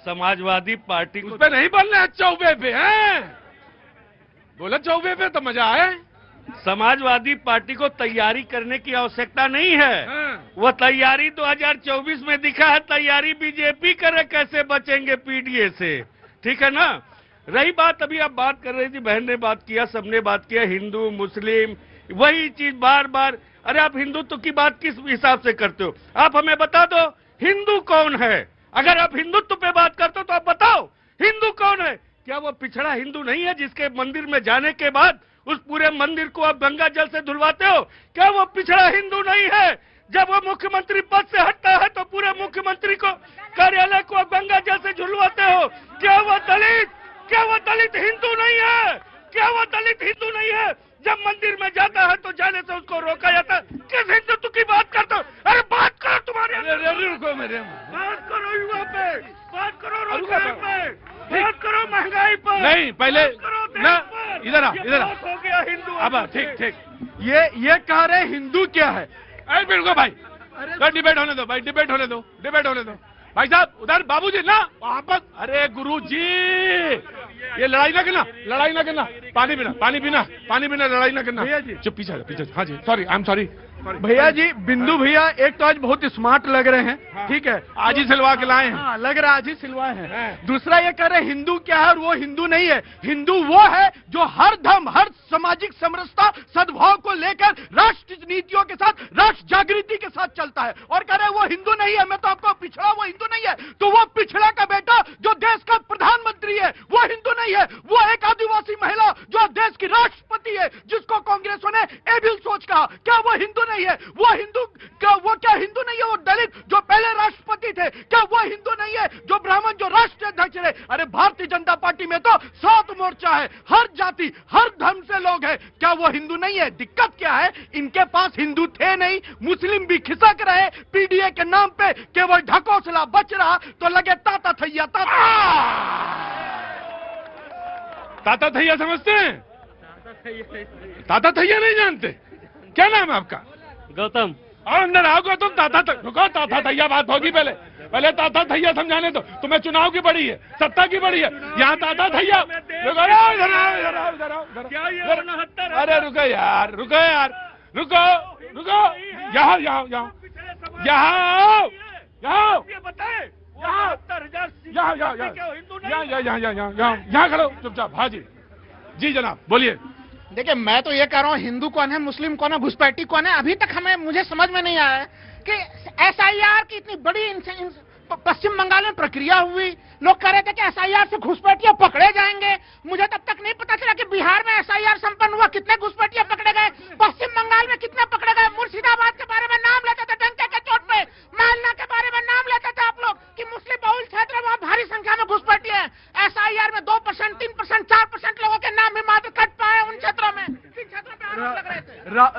Samajwadi party उस पे नहीं बोलना है, चौबे पे हैं। बोला चौबे पे तो मजा आए। समाजवादी पार्टी को तैयारी करने की आवश्यकता नहीं है। वो तैयारी 2024 में दिखा है, तैयारी बीजेपी करे कैसे बचेंगे पीडीए से, ठीक है ना। रही बात, अभी आप बात कर रही थी, बहन ने बात किया, सबने बात किया, हिंदू मुस्लिम, वही चीज बार बार। अरे आप हिंदुत्व की बात किस हिसाब से करते हो? आप हमें बता दो हिंदू कौन है। अगर आप हिंदुत्व पे बात करते हो तो आप बताओ हिंदू कौन है। क्या वो पिछड़ा हिंदू नहीं है जिसके मंदिर में जाने के बाद उस पूरे मंदिर को आप गंगा जल से धुलवाते हो? क्या वो पिछड़ा हिंदू नहीं है? जब वो मुख्यमंत्री पद से हटता है तो पूरे मुख्यमंत्री को कार्यालय को आप गंगा जल से झुलवाते हो? क्या वो दलित हिंदू नहीं है? क्या वो दलित हिंदू नहीं है? जब मंदिर में जाता है तो जाने से उसको रोका जाता है। किस हिंदुत्व की बात करते हो? अरे बात करो, तुम्हारे रुको मेरे, बात करो युवा पे, बात करो रोजगार पे, बात करो महंगाई पर। नहीं पहले ना, इधर हो गया हिंदू। अब ठीक ये कह रहे हिंदू क्या है? अरे रुको भाई, डिबेट होने दो भाई, डिबेट होने दो भाई साहब। उधर बाबूजी ना वापस। अरे गुरुजी, ये लड़ाई ना करना, पानी पीना, लड़ाई ना करना। भैया जी, चुप, पीछे। हाँ जी, सॉरी, आई एम सॉरी। भैया जी, बिंदु भैया एक तो आज बहुत स्मार्ट लग रहे हैं, हाँ। ठीक है, आज ही सिलवा के लाए हैं। हाँ, लग रहा है आज ही सिलवाए हैं। हाँ। दूसरा ये कह रहे हैं हिंदू क्या है और वो हिंदू नहीं है। हिंदू वो है जो हर धर्म, हर सामाजिक समरसता, सद्भाव को लेकर राष्ट्र नीतियों के साथ, राष्ट्र जागृति के साथ चलता है। और कह रहे हैं वो हिंदू नहीं है। मैं तो आपको पिछड़ा, वो हिंदू नहीं है तो वो पिछड़ा का बेटा जो देश का प्रधानमंत्री है वो हिंदू नहीं है। वो एक आदिवासी महिला जो देश की राष्ट्रपति है जिसको कांग्रेसों ने एविल सोच कहा, क्या वो हिंदू नहीं है? वो हिंदू क्या हिंदू नहीं है? वो दलित जो पहले राष्ट्रपति थे, क्या वो हिंदू नहीं है? जो ब्राह्मण जो राष्ट्रीय अध्यक्ष रहे। अरे भारतीय जनता पार्टी में तो 7 मोर्चा है, हर जाति हर धर्म से लोग हैं, क्या वो हिंदू नहीं है? दिक्कत क्या है? इनके पास हिंदू थे नहीं, मुस्लिम भी खिसक रहे, पीडीए के नाम पे केवल ढकोसला बच रहा तो लगे ताता थैया ताता थैया समझते हैं? ताता थैया नहीं जानते? क्या नाम है आपका? गौतम। और अंदर आओगे तुम। रुको, ताता थैया बात होगी पहले ताता थैया समझाने दो। तुम्हें चुनाव की बड़ी है, सत्ता की बड़ी है, यहाँ ताता थैया। अरे रुको यार, यहाँ खड़ो चुपचाप। हाँ जी जनाब बोलिए। देखिए, मैं तो ये कह रहा हूँ हिंदू कौन है, मुस्लिम कौन है, घुसपैठी कौन है, अभी तक मुझे समझ में नहीं आया है कि एसआईआर की इतनी बड़ी पश्चिम बंगाल में प्रक्रिया हुई। लोग कह रहे थे कि एसआईआर से घुसपैठिया पकड़े जाएंगे। मुझे तब तक नहीं पता चला कि बिहार में एसआईआर संपन्न हुआ, कितने घुसपैठिया पकड़े गए, पश्चिम बंगाल में कितने पकड़े गए। मुर्शिदाबाद के बारे में नाम लेते थे डंके के चोट पे, मालना के बारे में नाम लेते थे आप लोग कि मुस्लिम बहुल क्षेत्र में वहां भारी संख्या में घुसपैठिए हैं। एसआईआर में 2%, 3%, 4% लोगों के नाम भी मात्र कट पाए उन क्षेत्रों में।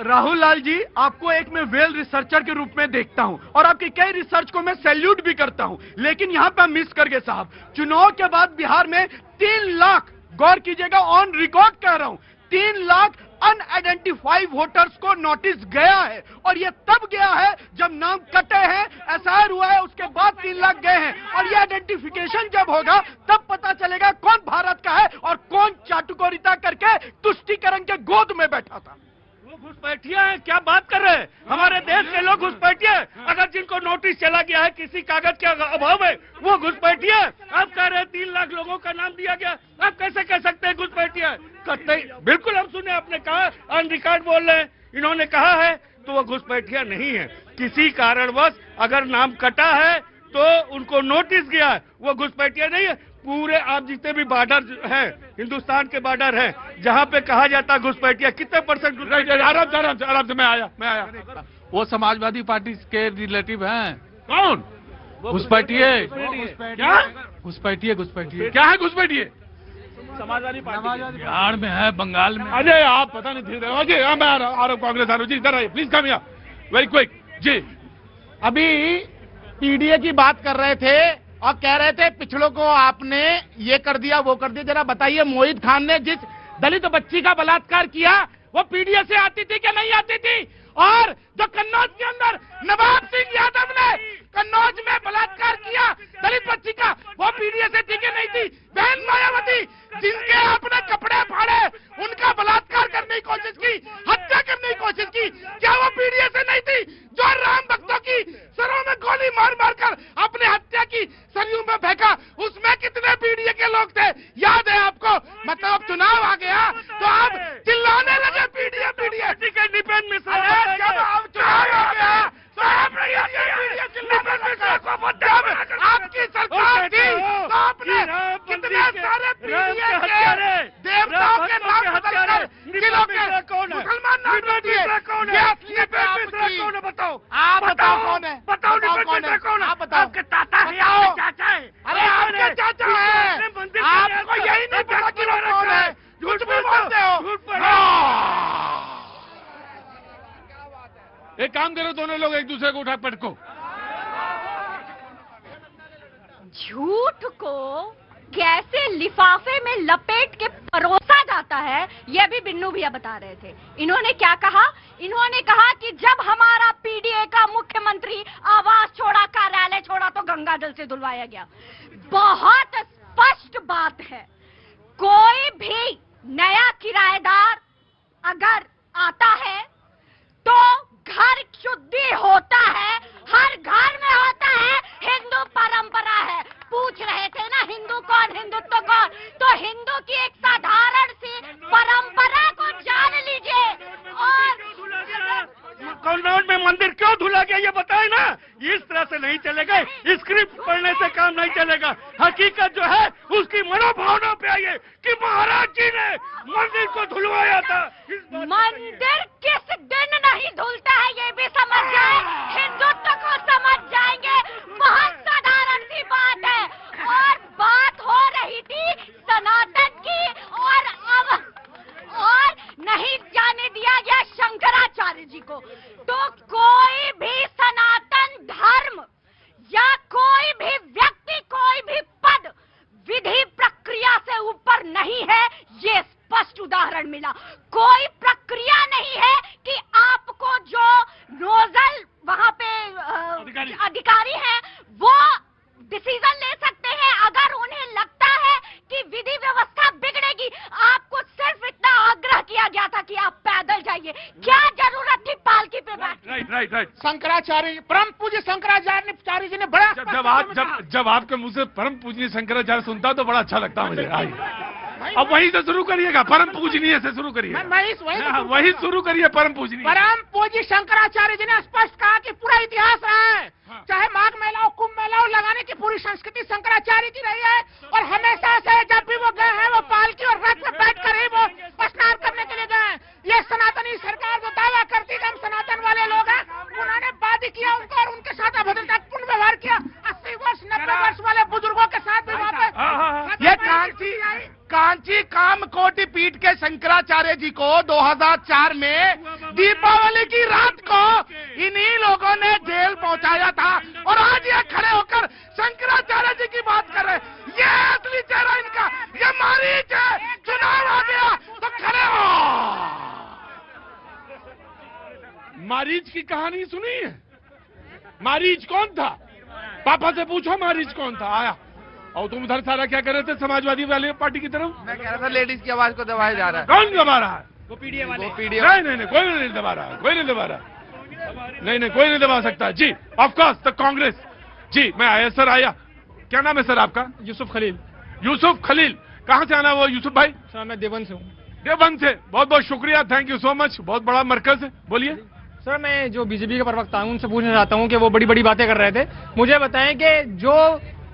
राहुल लाल जी, आपको एक मैं वेल रिसर्चर के रूप में देखता हूं और आपकी कई रिसर्च को मैं सैल्यूट भी करता हूं, लेकिन यहां पे मिस कर गए साहब। चुनाव के बाद बिहार में 3 लाख, गौर कीजिएगा, ऑन रिकॉर्ड कह रहा हूं, 3 लाख अनआइडेंटिफाइड वोटर्स को नोटिस गया है। और ये तब गया है जब नाम कटे हैं, एसआईआर हुआ है, उसके बाद 3 लाख गए हैं। और ये आइडेंटिफिकेशन जब होगा तब पता चलेगा कौन भारत का है और कौन चाटुकारिता करके तुष्टीकरण के गोद में बैठा था। वो घुसपैठिया है, क्या बात कर रहे हैं? हमारे देश के लोग घुसपैठिया है। अगर जिनको नोटिस चला गया है किसी कागज के अभाव में, वो घुसपैठिया है। आप कह रहे हैं 3 लाख लोगों का नाम दिया गया, आप कैसे कह सकते हैं घुसपैठिया है? बिल्कुल हम सुने, आपने कहा ऑन रिकॉर्ड बोल रहे हैं, इन्होंने कहा है, तो वो घुसपैठिया नहीं है। किसी कारणवश अगर नाम कटा है तो उनको नोटिस गया है, वो घुसपैठिया नहीं है। पूरे आप जितने भी बॉर्डर हैं, हिंदुस्तान के बॉर्डर हैं, जहाँ पे कहा जाता है घुसपैठिया, कितने %? आराम से मैं आया। वो समाजवादी पार्टी के रिलेटिव हैं। कौन? घुसपैठिए क्या? घुसपैठिए क्या है घुसपैठिए? समाजवादी पार्टी बिहार में है, बंगाल में। अरे आप पता नहीं थे। मैं आ रहा हूँ, कांग्रेस आ रहा हूँ जी, इधर आइए please, come here very quick जी। अभी पीडीए की बात कर रहे थे और कह रहे थे पिछड़ों को आपने ये कर दिया वो कर दिया। जरा बताइए, मोहित खान ने जिस दलित बच्ची का बलात्कार किया वो पीडीए से आती थी क्या नहीं आती थी? और जो कन्नौज के अंदर नवाब सिंह यादव ने कन्नौज में बलात्कार किया दलित बच्ची का, वो पीडीए से टिके नहीं थी। बहन मायावती जिनके आपने कपड़े फाड़े, उनका बलात्कार करने की कोशिश की, हत्या करने की कोशिश की, क्या वो पीडीए से नहीं थी? जो राम भक्तों की सरों में गोली मार मार कर अपने हत्या की सरयू में फेंका, उसमें कितने पीडीए के लोग थे? याद है आपको? मतलब अब चुनाव आ गया तो आप चिल्लाने लगे पीडीए पीडीए। निपेन मिश्रा जब अब चुनाव आ गया तो आप आपकी सरकार थी तो आपने कितने सारे पीडीए के देवताओं के नाम बदलकर किलों के मुसलमान नाम रख दिए। ये असलियत है आपकी। बताओ, आप बताओ कौन है? बताओ कौन है? कौन है? आप बताओ। आपके चाचा है, आपके चाचा है। अरे आपके चाचा है, आपको यही नहीं पता कि वो कौन है। झूठ भी बोलते हो। एक काम करो, दोनों लोग एक दूसरे को उठा पटको। झूठ को कैसे लिफाफे में लपेट के परोसा जाता है, यह भी बिन्नू भैया बता रहे थे। इन्होंने क्या कहा? इन्होंने कहा कि जब हमारा पीडीए का मुख्यमंत्री आवास छोड़ा, कार्यालय छोड़ा, तो गंगा जल से धुलवाया गया। बहुत स्पष्ट बात है, कोई भी नया किराएदार अगर आता है तो घर शुद्धि होता है, हर घर में होता है। हिंदू परंपरा है। पूछ रहे थे ना हिंदू कौन, हिंदुत्व कौन? तो हिंदू की एक साधारण सी परंपरा को जान लीजिए। और कन्नौज में मंदिर क्यों धुला गया ये बताए ना। इस तरह से नहीं चलेगा, स्क्रिप्ट पढ़ने से काम नहीं चलेगा। हकीकत जो है उसकी मनोभावना पे आइए कि महाराज जी ने मंदिर को धुलवाया था। मंदिर किस दिन नहीं धुलता है ये भी समझ जाए, हिंदुत्व को समझ जाएंगे। बहुत साधारण सी बात है। और बात हो रही थी सनातन की, और नहीं जाने दिया गया शंकराचार्य जी को। तो कोई भी सनातन धर्म या कोई भी व्यक्ति, कोई भी पद विधि प्रक्रिया से ऊपर नहीं है, ये स्पष्ट उदाहरण मिला। कोई प्रक्रिया नहीं है कि आपको जो नोजल वहां पे अधिकारी हैं वो डिसीजन ले सकते हैं। अगर उन्हें लगता है कि विधि व्यवस्था बिगड़ेगी, आपको सिर्फ इतना आग्रह किया गया था कि आप पैदल जाइए। क्या जरूरत थी पालकी पे बैठ? राइट। शंकराचार्य, परम पूज्य शंकराचार्य जी ने बड़ा जब आपके मुंह से परम पूजनीय शंकराचार्य सुनता तो बड़ा अच्छा लगता मुझे। अब वहीं से शुरू करिएगा, परम पूजनीय से शुरू करिए। वही शुरू करिए, परम पूजनीय। परम पूज्य शंकराचार्य जी ने स्पष्ट कहा कि पूरा इतिहास रहा है, चाहे माघ मेला हो, कुंभ मेला हो, लगाने की पूरी संस्कृति शंकराचार्य की रही है। और हमेशा से जब भी वो गए हैं वो पालकी और रथ में बैठ कर ही वो स्नान करने के लिए गए हैं। ये सनातनी सरकार जो दावा करती कि हम सनातन वाले लोग हैं, उन्होंने वादी किया उनको और उनके साथ अभद्रतापूर्ण व्यवहार किया। 80 वर्ष 90 वर्ष वाले बुजुर्गों के साथ भी वहाँ पे ये कांची कामकोटि पीठ के शंकराचार्य जी को 2004 में दीपावली की रात को इन्हीं लोगों ने जेल पहुंचाया था। और आज ये खड़े होकर शंकराचार्य जी की बात कर रहे हैं। ये असली चेहरा इनका, ये मारीच है। चुनाव आ गया तो खड़े हो। मारीच की कहानी सुनी है? मारीच कौन था? पापा से पूछो मारीच कौन था। आया और तुम उधर सारा क्या कर रहे थे समाजवादी वाले पार्टी की तरफ? मैं कह रहा था लेडीज की आवाज को दबाया जा रहा है। कौन दबा रहा है? वो पीडीए वाले। नहीं, कोई नहीं दबा रहा, कोई नहीं दबा रहा। नहीं, कोई नहीं दबा सकता जी। ऑफ कोर्स द कांग्रेस जी। मैं आया सर, आया। क्या नाम है सर आपका? यूसुफ खलील। यूसुफ खलील, कहाँ से आना वो यूसुफ भाई? सर मैं देवबंद से हूँ। देवबंद से, बहुत बहुत शुक्रिया, थैंक यू सो मच। बहुत बड़ा मरकज है, बोलिए। सर मैं जो बीजेपी के प्रवक्ता हूँ उनसे पूछना चाहता हूँ कि वो बड़ी बड़ी बातें कर रहे थे। मुझे बताएं कि जो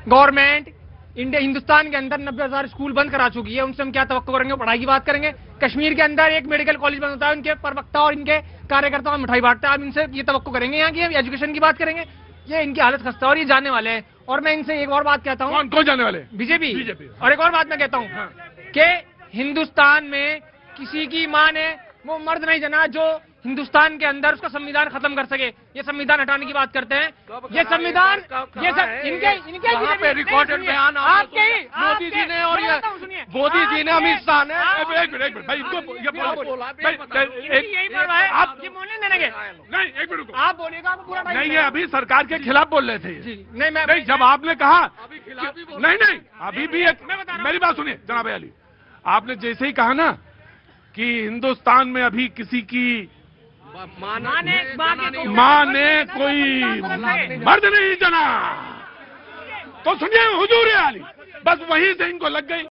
गवर्नमेंट हिंदुस्तान के अंदर 90,000 स्कूल बंद करा चुकी है, उनसे हम क्या तवक्को करेंगे? पढ़ाई की बात करेंगे। कश्मीर के अंदर एक मेडिकल कॉलेज बंद होता है, उनके प्रवक्ता और इनके कार्यकर्ता मिठाई बांटते हैं। आप इनसे ये तवक्को करेंगे यहाँ की एजुकेशन की बात करेंगे? ये इनकी हालत खस्ता और ये जाने वाले हैं। और मैं इनसे एक और बात कहता हूँ। कौन जाने वाले? बीजेपी। और एक और बात मैं कहता हूँ कि हिंदुस्तान में किसी की माँ ने वो मर्द नहीं जना जो हिंदुस्तान के अंदर उसका संविधान खत्म कर सके। ये संविधान हटाने की बात करते हैं। ये संविधान ये सब इनके रिकॉर्डेड बयान आपके मोदी जी ने और ये मोदी जी ने अमित शाह ने एक मिनट भाई इनको यही बात है। आप ये बोलने देंगे नहीं, एक मिनट आप बोलिएगा तो पूरा नहीं, ये अभी सरकार के खिलाफ बोल रहे थे। जी नहीं मैं नहीं, जब आपने कहा नहीं अभी भी एक मेरी बात सुनिए जनाब अली, आपने जैसे ही कहा ना कि हिंदुस्तान में अभी किसी की माँ ने कोई मर्द नहीं जना, तो सुनिए हुजूर अली, बस वहीं से इनको लग गई।